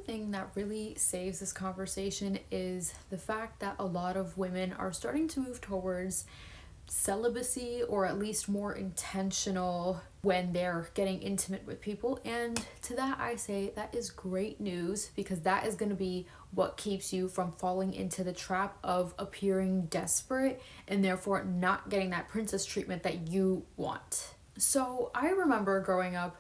thing that really saves this conversation is the fact that a lot of women are starting to move towards celibacy, or at least more intentional when they're getting intimate with people. And to that I say that is great news, because that is going to be what keeps you from falling into the trap of appearing desperate and therefore not getting that princess treatment that you want. So I remember growing up,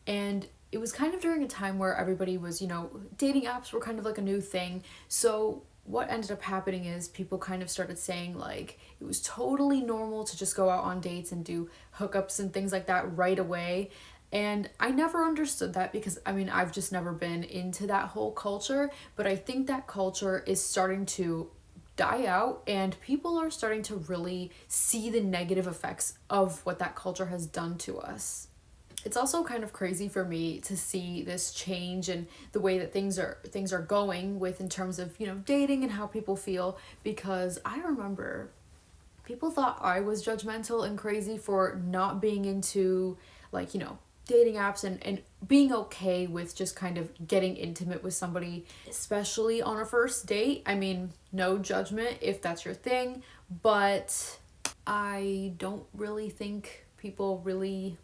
and it was kind of during a time where everybody was, dating apps were kind of like a new thing. So what ended up happening is people kind of started saying like it was totally normal to just go out on dates and do hookups and things like that right away. And I never understood that, because I've just never been into that whole culture, but I think that culture is starting to die out, and people are starting to really see the negative effects of what that culture has done to us. It's also kind of crazy for me to see this change and the way that things are going with, in terms of, dating and how people feel, because I remember people thought I was judgmental and crazy for not being into, like, dating apps, and being okay with just kind of getting intimate with somebody, especially on a first date. No judgment if that's your thing, but I don't really think people really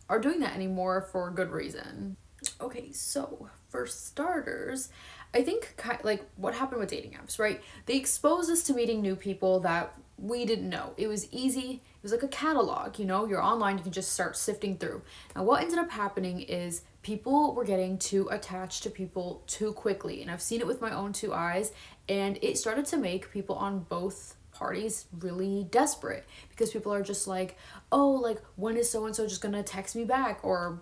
are doing that anymore for good reason. Okay, so for starters, I think like what happened with dating apps, right? They exposed us to meeting new people that we didn't know. It was easy. It was like a catalog, you're online, you can just start sifting through. Now, what ended up happening is people were getting too attached to people too quickly, and I've seen it with my own two eyes, and it started to make people on both parties really desperate, because people are just like, oh, like, when is so and so just gonna text me back? Or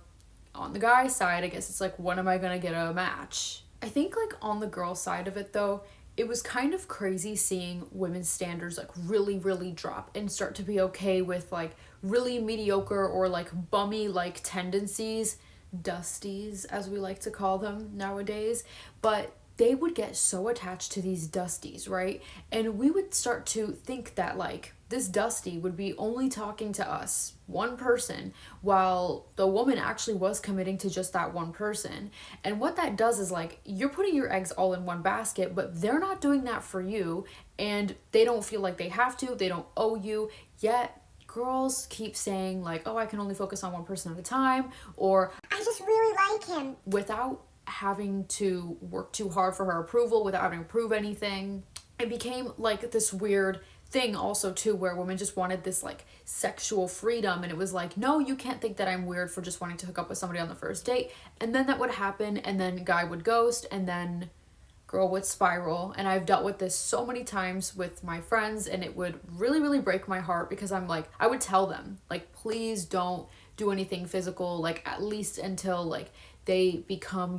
on the guy side, I guess it's like, when am I gonna get a match? I think, like, on the girl side of it though, it was kind of crazy seeing women's standards like really, really drop and start to be okay with like really mediocre or like bummy like tendencies, dusties as we like to call them nowadays. But they would get so attached to these dusties, right? And we would start to think that like this dusty would be only talking to us, one person, while the woman actually was committing to just that one person. And what that does is like you're putting your eggs all in one basket, but they're not doing that for you, and they don't feel like they have to, they don't owe you. Yet girls keep saying like, oh, I can only focus on one person at a time, or I just really like him, without having to work too hard for her approval, without having to prove anything. It became like this weird thing also too, where women just wanted this like sexual freedom, and it was like, no, you can't think that I'm weird for just wanting to hook up with somebody on the first date. And then that would happen, and then guy would ghost, and then girl would spiral. And I've dealt with this so many times with my friends, and it would really, really break my heart, because I'm like, I would tell them like, please don't do anything physical, like at least until like they become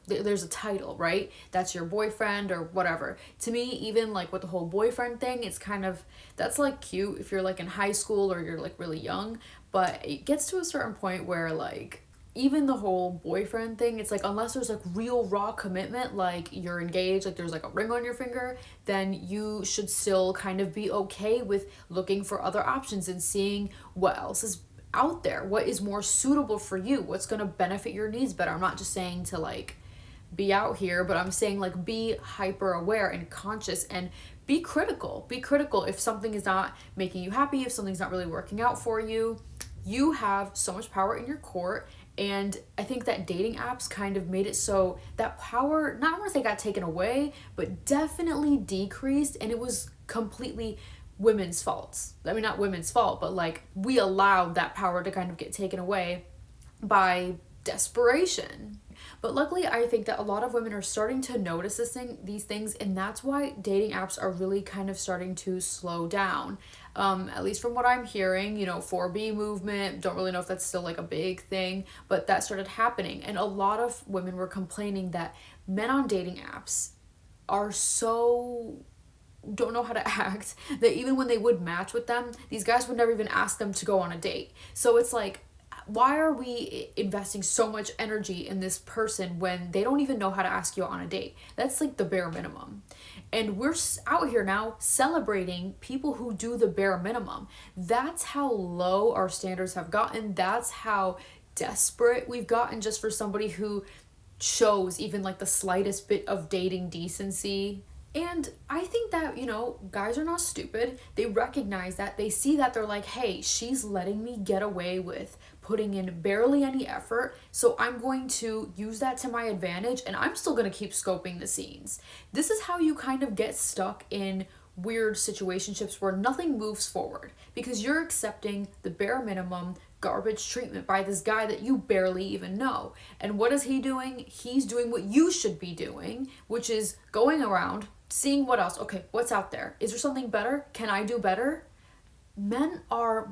there's a title, right? That's your boyfriend or whatever. To me, even like with the whole boyfriend thing, it's kind of, that's like cute if you're like in high school or you're like really young, but it gets to a certain point where like even the whole boyfriend thing, it's like unless there's like real raw commitment, like you're engaged, like there's like a ring on your finger, then you should still kind of be okay with looking for other options and seeing what else is out there, what is more suitable for you, what's going to benefit your needs better. I'm not just saying to like be out here, but I'm saying like be hyper aware and conscious, and be critical. Be critical if something is not making you happy, if something's not really working out for you. You have so much power in your court. And I think that dating apps kind of made it so that power, not only they got taken away, but definitely decreased, and it was completely women's faults. Not women's fault, but like we allowed that power to kind of get taken away by desperation. But luckily, I think that a lot of women are starting to notice these things, and that's why dating apps are really kind of starting to slow down. At least from what I'm hearing, 4B movement, don't really know if that's still like a big thing, but that started happening. And a lot of women were complaining that men on dating apps are so don't know how to act, that even when they would match with them, these guys would never even ask them to go on a date. So it's like, why are we investing so much energy in this person when they don't even know how to ask you on a date? That's like the bare minimum. And we're out here now celebrating people who do the bare minimum. That's how low our standards have gotten. That's how desperate we've gotten just for somebody who shows even like the slightest bit of dating decency. And I think that, guys are not stupid. They recognize that. They see that. They're like, hey, she's letting me get away with putting in barely any effort. So I'm going to use that to my advantage, and I'm still going to keep scoping the scenes. This is how you kind of get stuck in weird situationships where nothing moves forward because you're accepting the bare minimum garbage treatment by this guy that you barely even know. And what is he doing? He's doing what you should be doing, which is going around seeing what else. Okay, what's out there? Is there something better? Can I do better? Men are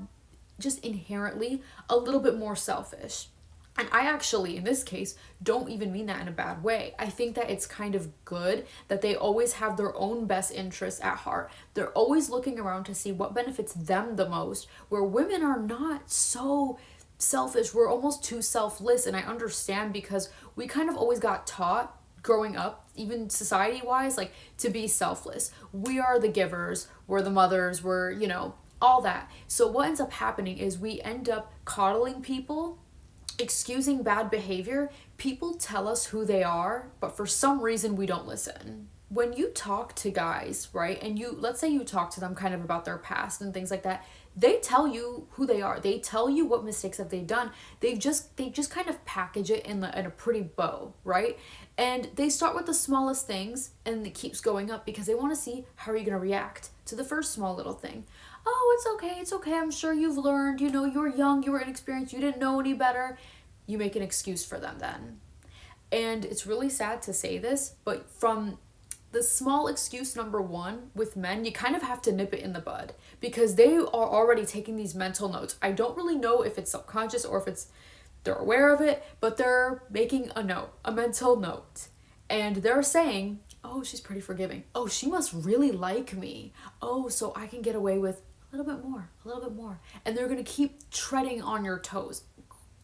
just inherently a little bit more selfish. And I actually, in this case, don't even mean that in a bad way. I think that it's kind of good that they always have their own best interests at heart. They're always looking around to see what benefits them the most, where women are not so selfish. We're almost too selfless. And I understand because we kind of always got taught growing up, even society-wise, like to be selfless. We are the givers, we're the mothers, we're, all that. So what ends up happening is we end up coddling people, excusing bad behavior. People tell us who they are, but for some reason we don't listen. When you talk to guys, right, and let's say you talk to them kind of about their past and things like that, they tell you who they are. They tell you what mistakes have they done. They just kind of package it in a pretty bow, right? And they start with the smallest things and it keeps going up because they want to see how are you going to react to the first small little thing. Oh, it's okay. I'm sure you've learned, you were young, you were inexperienced, you didn't know any better. You make an excuse for them then. And it's really sad to say this, but from the small excuse number one with men, you kind of have to nip it in the bud because they are already taking these mental notes. I don't really know if it's subconscious or if they're aware of it, but they're making a mental note. And they're saying, oh, she's pretty forgiving. Oh, she must really like me. Oh, so I can get away with a little bit more. And they're going to keep treading on your toes,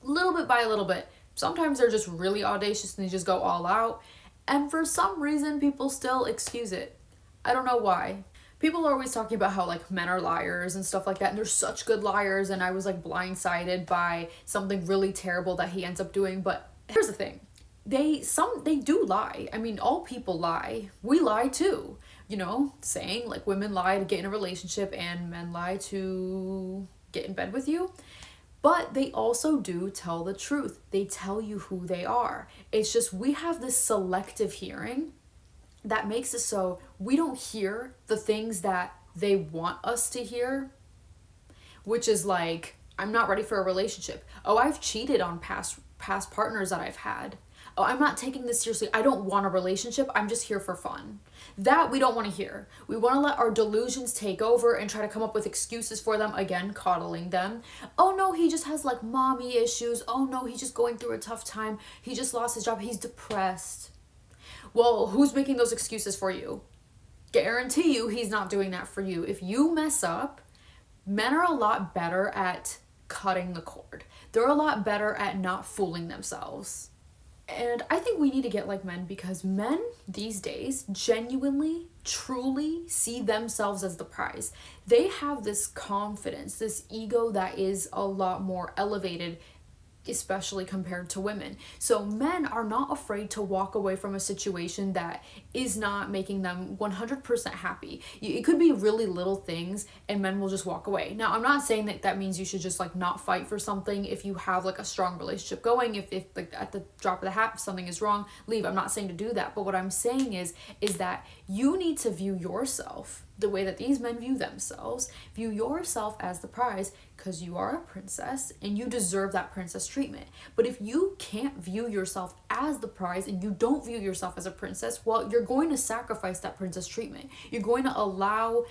little bit by little bit. Sometimes they're just really audacious and they just go all out. And for some reason, people still excuse it. I don't know why. People are always talking about how like men are liars and stuff like that. And they're such good liars. And I was like blindsided by something really terrible that he ends up doing. But here's the thing. They do lie. I mean, all people lie. We lie too. Saying like women lie to get in a relationship and men lie to get in bed with you. But they also do tell the truth. They tell you who they are. It's just we have this selective hearing that makes it so we don't hear the things that they want us to hear, which is like, I'm not ready for a relationship. Oh, I've cheated on past partners that I've had. Oh, I'm not taking this seriously. I don't want a relationship. I'm just here for fun. That we don't want to hear. We want to let our delusions take over and try to come up with excuses for them, again, coddling them. Oh no, he just has like mommy issues. Oh no, he's just going through a tough time. He just lost his job. He's depressed. Well, who's making those excuses for you? Guarantee you he's not doing that for you. If you mess up, men are a lot better at cutting the cord. They're a lot better at not fooling themselves. And I think we need to get like men because men these days genuinely, truly see themselves as the prize. They have this confidence, this ego that is a lot more elevated, especially compared to women. So men are not afraid to walk away from a situation that is not making them 100% happy. It could be really little things and men will just walk away. Now, I'm not saying that means you should just like not fight for something if you have like a strong relationship going. If like at the drop of the hat something is wrong, leave. I'm not saying to do that. But what I'm saying is that you need to view yourself the way that these men view themselves. View yourself as the prize because you are a princess and you deserve that princess treatment. But if you can't view yourself as the prize and you don't view yourself as a princess, well, you're going to sacrifice that princess treatment. You're going to allow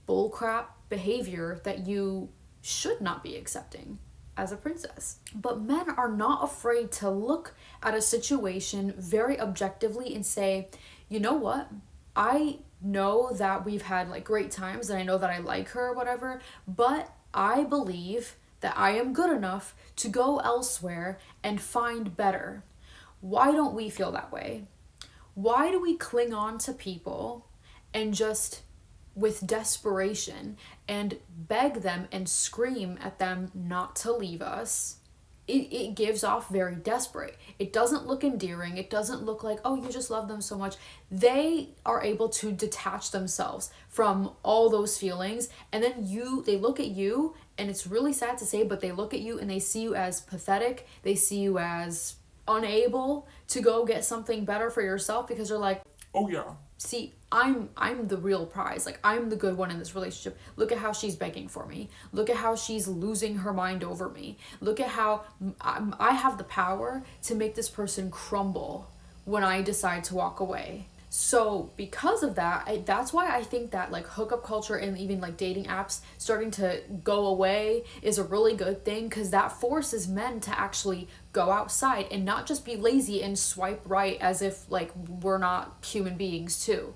bullcrap behavior that you should not be accepting as a princess. But men are not afraid to look at a situation very objectively and say, you know what? I know that we've had like great times and I know that I like her or whatever, but I believe that I am good enough to go elsewhere and find better. Why don't we feel that way? Why do we cling on to people and just with desperation and beg them and scream at them not to leave us it gives off very desperate. It doesn't look endearing. It doesn't look like, oh, you just love them so much. They are able to detach themselves from all those feelings, and then they look at you, and it's really sad to say, but they look at you and they see you as pathetic. They see you as unable to go get something better for yourself, because they're like, oh yeah, see, I'm the real prize. Like, I'm the good one in this relationship. Look at how she's begging for me. Look at how she's losing her mind over me. Look at how I have the power to make this person crumble when I decide to walk away. So because of that, that's why I think that like hookup culture and even like dating apps starting to go away is a really good thing, because that forces men to actually go outside and not just be lazy and swipe right as if like we're not human beings too.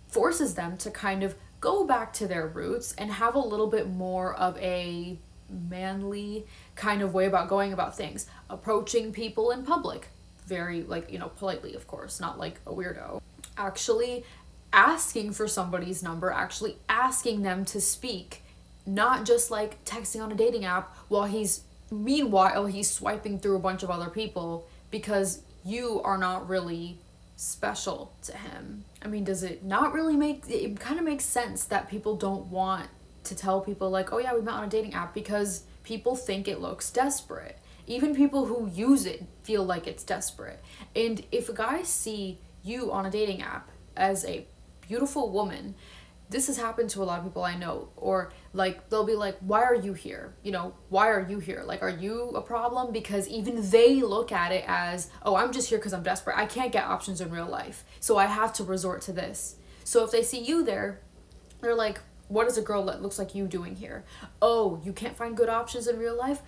Forces them to kind of go back to their roots and have a little bit more of a manly kind of way about going about things, approaching people in public very like, politely, of course, not like a weirdo. Actually asking for somebody's number, actually asking them to speak, not just like texting on a dating app while meanwhile he's swiping through a bunch of other people, because you are not really special to him. I mean, does it not really it kind of makes sense that people don't want to tell people like, oh yeah, we met on a dating app, because people think it looks desperate. Even people who use it feel like it's desperate. And if guys see you on a dating app as a beautiful woman, this has happened to a lot of people I know, or like they'll be like, why are you here? Why are you here? Like, are you a problem? Because even they look at it as, oh, I'm just here because I'm desperate. I can't get options in real life, so I have to resort to this. So if they see you there, they're like, what is a girl that looks like you doing here? Oh, you can't find good options in real life?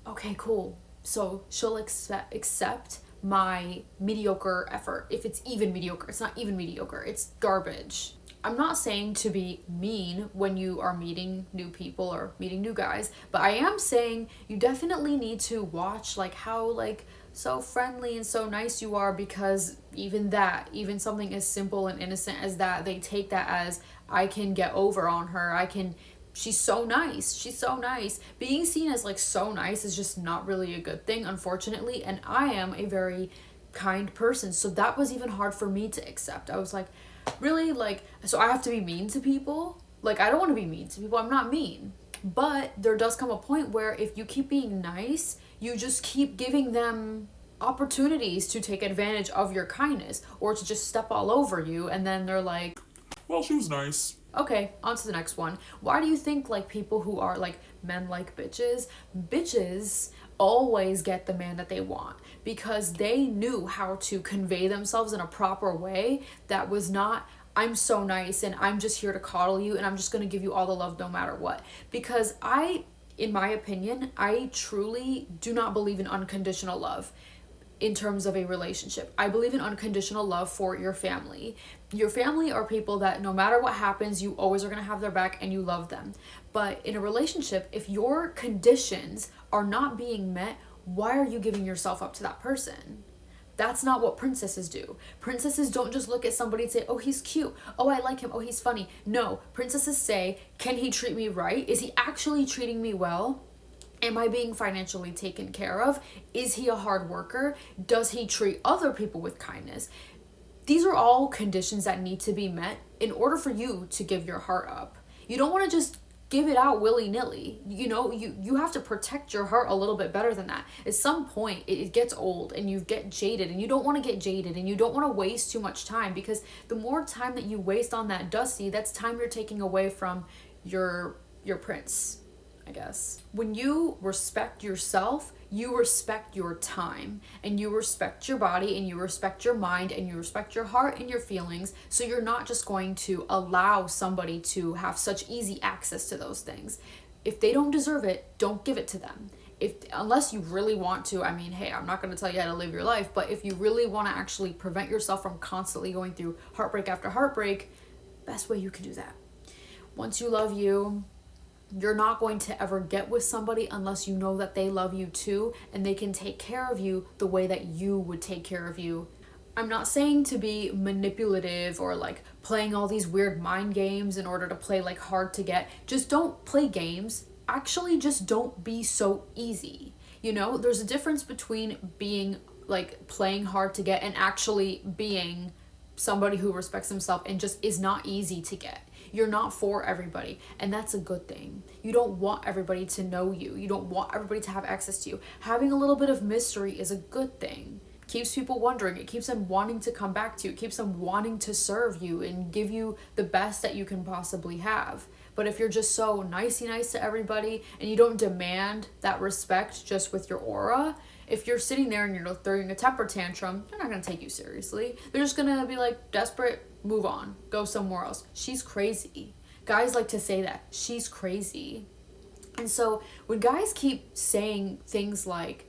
Okay, cool. So she'll accept my mediocre effort. If it's even mediocre, it's not even mediocre, it's garbage. I'm not saying to be mean when you are meeting new people or meeting new guys, but I am saying you definitely need to watch like how like so friendly and so nice you are, because even something as simple and innocent as that, they take that as, I can get over on her, she's so nice. Being seen as like so nice is just not really a good thing, unfortunately, and I am a very kind person, so that was even hard for me to accept. I was like, really? Like, so I have to be mean to people? Like, I don't want to be mean to people. I'm not mean. But there does come a point where if you keep being nice, you just keep giving them opportunities to take advantage of your kindness, or to just step all over you, and then they're like, well, she was nice. Okay, on to the next one. Why do you think like people who are like men like bitches always get the man that they want? Because they knew how to convey themselves in a proper way that was not, I'm so nice and I'm just here to coddle you and I'm just going to give you all the love no matter what. Because in my opinion, I truly do not believe in unconditional love. In terms of a relationship, I believe in unconditional love for your family. Your family are people that no matter what happens, you always are going to have their back and you love them. But in a relationship, if your conditions are not being met, why are you giving yourself up to that person? That's not what princesses do. Princesses don't just look at somebody and say, oh, he's cute. Oh, I like him. Oh, he's funny. No, princesses say, can he treat me right? Is he actually treating me well? Am I being financially taken care of? Is he a hard worker? Does he treat other people with kindness? These are all conditions that need to be met in order for you to give your heart up. You don't want to just give it out willy-nilly. You have to protect your heart a little bit better than that. At some point, it gets old and you get jaded, and you don't want to get jaded, and you don't want to waste too much time, because the more time that you waste on that Dusty, that's time you're taking away from your prince, I guess. When you respect yourself, you respect your time, and you respect your body, and you respect your mind, and you respect your heart and your feelings, so you're not just going to allow somebody to have such easy access to those things. If they don't deserve it, don't give it to them. Unless you really want to, I mean, hey, I'm not going to tell you how to live your life, but if you really want to actually prevent yourself from constantly going through heartbreak after heartbreak, best way you can do that. Once you love you, you're not going to ever get with somebody unless you know that they love you too, and they can take care of you the way that you would take care of you. I'm not saying to be manipulative or like playing all these weird mind games in order to play like hard to get. Just don't play games. Actually, just don't be so easy. You know, there's a difference between being like playing hard to get and actually being somebody who respects himself and just is not easy to get. You're not for everybody, and that's a good thing. You don't want everybody to know you. You don't want everybody to have access to you. Having a little bit of mystery is a good thing. Keeps people wondering. It keeps them wanting to come back to you. It keeps them wanting to serve you and give you the best that you can possibly have. But if you're just so nicey nice to everybody and you don't demand that respect just with your aura, if you're sitting there and you're throwing a temper tantrum, they're not going to take you seriously. They're just going to be like, desperate, move on, go somewhere else. She's crazy. Guys like to say that. She's crazy. And so when guys keep saying things like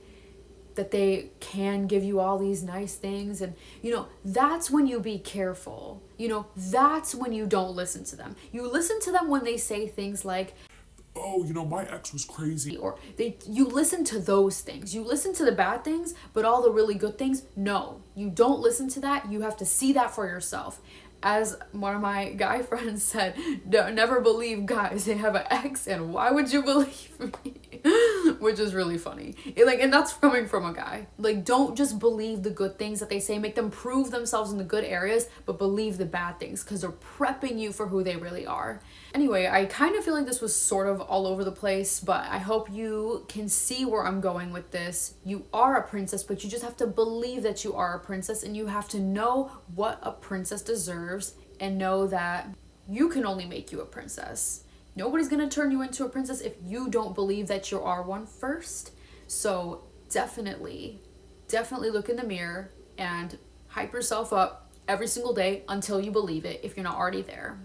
that they can give you all these nice things, and, you know, that's when you be careful. You know, that's when you don't listen to them. You listen to them when they say things like, oh, you know, my ex was crazy. or you listen to those things. You listen to the bad things, but all the really good things, no. You don't listen to that. You have to see that for yourself. As one of my guy friends said, never believe guys, they have an ex, and why would you believe me? Which is really funny. And that's coming from a guy. Like, don't just believe the good things that they say. Make them prove themselves in the good areas, but believe the bad things, because they're prepping you for who they really are. Anyway, I kind of feel like this was sort of all over the place, but I hope you can see where I'm going with this. You are a princess, but you just have to believe that you are a princess, and you have to know what a princess deserves and know that you can only make you a princess. Nobody's gonna turn you into a princess if you don't believe that you are one first. So definitely look in the mirror and hype yourself up every single day until you believe it if you're not already there.